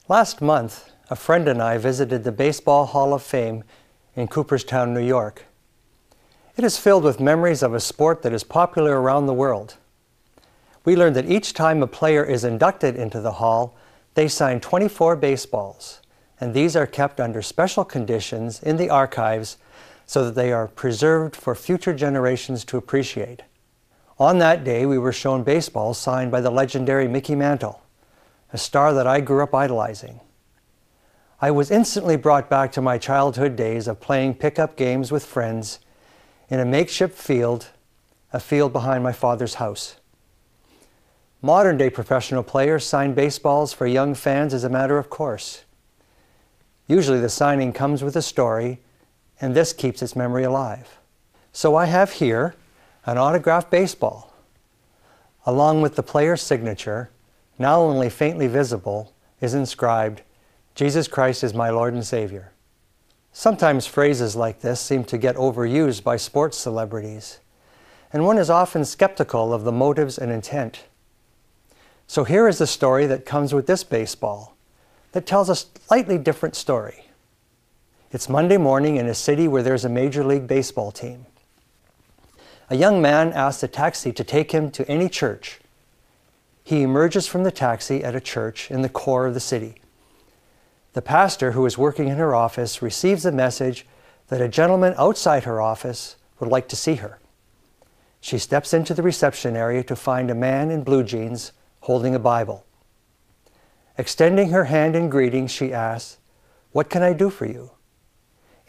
Last month, a friend and I visited the Baseball Hall of Fame in Cooperstown, New York. It is filled with memories of a sport that is popular around the world. We learned that each time a player is inducted into the hall, they sign 24 baseballs, and these are kept under special conditions in the archives so that they are preserved for future generations to appreciate. On that day, we were shown baseballs signed by the legendary Mickey Mantle, a star that I grew up idolizing. I was instantly brought back to my childhood days of playing pickup games with friends in a makeshift field, a field behind my father's house. Modern-day professional players sign baseballs for young fans as a matter of course. Usually the signing comes with a story, and this keeps its memory alive. So I have here an autographed baseball. Along with the player's signature, now only faintly visible, is inscribed, "Jesus Christ is my Lord and Savior." Sometimes phrases like this seem to get overused by sports celebrities, and one is often skeptical of the motives and intent. So here is the story that comes with this baseball that tells a slightly different story. It's Monday morning in a city where there's a Major League Baseball team. A young man asks a taxi to take him to any church. He emerges from the taxi at a church in the core of the city. The pastor, who is working in her office, receives a message that a gentleman outside her office would like to see her. She steps into the reception area to find a man in blue jeans holding a Bible. Extending her hand in greeting, she asks, "What can I do for you?"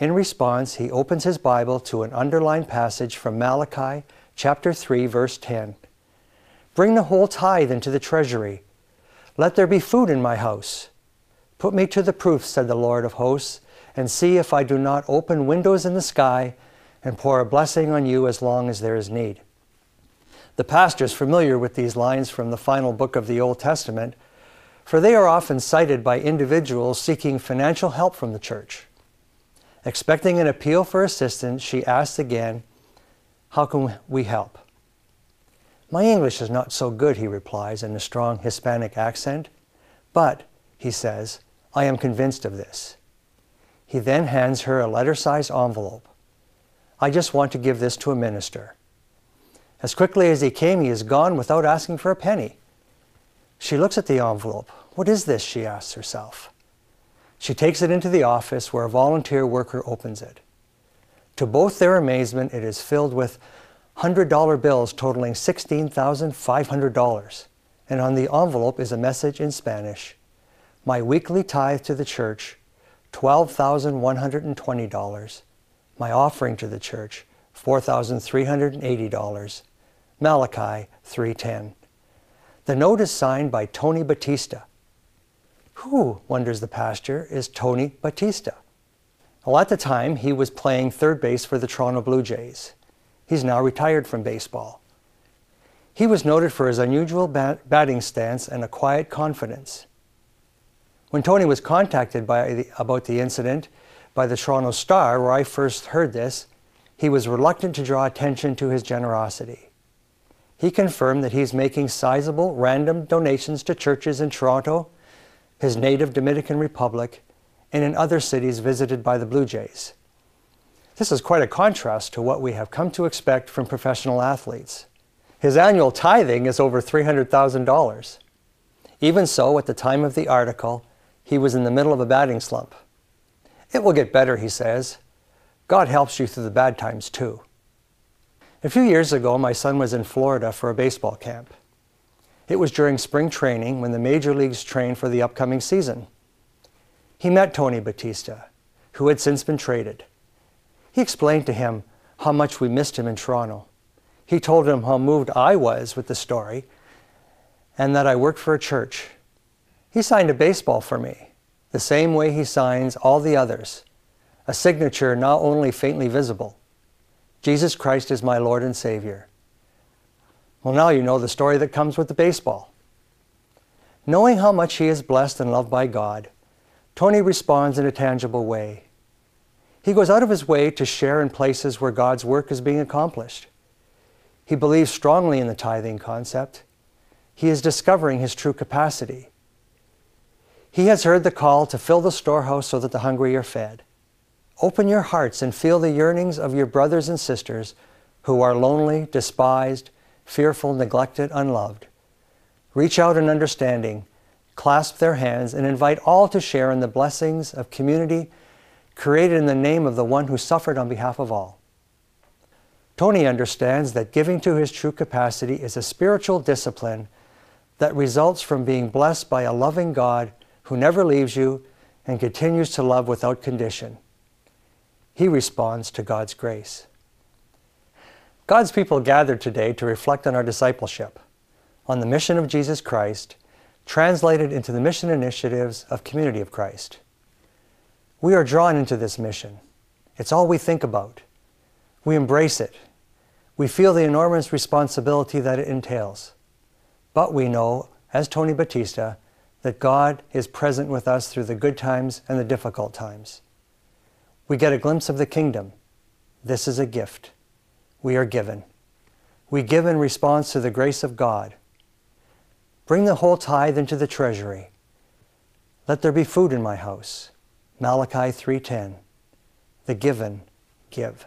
In response, he opens his Bible to an underlined passage from Malachi chapter 3, verse 10. "Bring the whole tithe into the treasury. Let there be food in my house. Put me to the proof, said the Lord of hosts, and see if I do not open windows in the sky and pour a blessing on you as long as there is need." The pastor is familiar with these lines from the final book of the Old Testament, for they are often cited by individuals seeking financial help from the church. Expecting an appeal for assistance, she asks again, "How can we help?" "My English is not so good," he replies in a strong Hispanic accent, "but," he says, "I am convinced of this." He then hands her a letter-sized envelope. "I just want to give this to a minister." As quickly as he came, he is gone without asking for a penny. She looks at the envelope. "What is this?" she asks herself. She takes it into the office where a volunteer worker opens it. To both their amazement, it is filled with $100 bills totaling $16,500, and on the envelope is a message in Spanish. "My weekly tithe to the church, $12,120. My offering to the church, $4,380. Malachi 3:10. The note is signed by Tony Batista. Who, wonders the pastor, is Tony Batista? Well, at the time, he was playing third base for the Toronto Blue Jays. He's now retired from baseball. He was noted for his unusual batting stance and a quiet confidence. When Tony was contacted about the incident by the Toronto Star, where I first heard this, he was reluctant to draw attention to his generosity. He confirmed that he's making sizable random donations to churches in Toronto, his native Dominican Republic, and in other cities visited by the Blue Jays. This is quite a contrast to what we have come to expect from professional athletes. His annual tithing is over $300,000. Even so, at the time of the article, he was in the middle of a batting slump. "It will get better," he says. "God helps you through the bad times too." A few years ago, my son was in Florida for a baseball camp. It was during spring training when the major leagues trained for the upcoming season. He met Tony Batista, who had since been traded. He explained to him how much we missed him in Toronto. He told him how moved I was with the story and that I worked for a church. He signed a baseball for me, the same way he signs all the others, a signature not only faintly visible. "Jesus Christ is my Lord and Savior." Well, now you know the story that comes with the baseball. Knowing how much he is blessed and loved by God, Tony responds in a tangible way. He goes out of his way to share in places where God's work is being accomplished. He believes strongly in the tithing concept. He is discovering his true capacity. He has heard the call to fill the storehouse so that the hungry are fed. Open your hearts and feel the yearnings of your brothers and sisters who are lonely, despised, fearful, neglected, unloved. Reach out in understanding, clasp their hands, and invite all to share in the blessings of community created in the name of the one who suffered on behalf of all. Tony understands that giving to his true capacity is a spiritual discipline that results from being blessed by a loving God who never leaves you and continues to love without condition. He responds to God's grace. God's people gathered today to reflect on our discipleship, on the mission of Jesus Christ, translated into the mission initiatives of Community of Christ. We are drawn into this mission. It's all we think about. We embrace it. We feel the enormous responsibility that it entails. But we know, as Tony Batista, that God is present with us through the good times and the difficult times. We get a glimpse of the kingdom. This is a gift. We are given. We give in response to the grace of God. Bring the whole tithe into the treasury. Let there be food in my house. Malachi 3:10. The given give.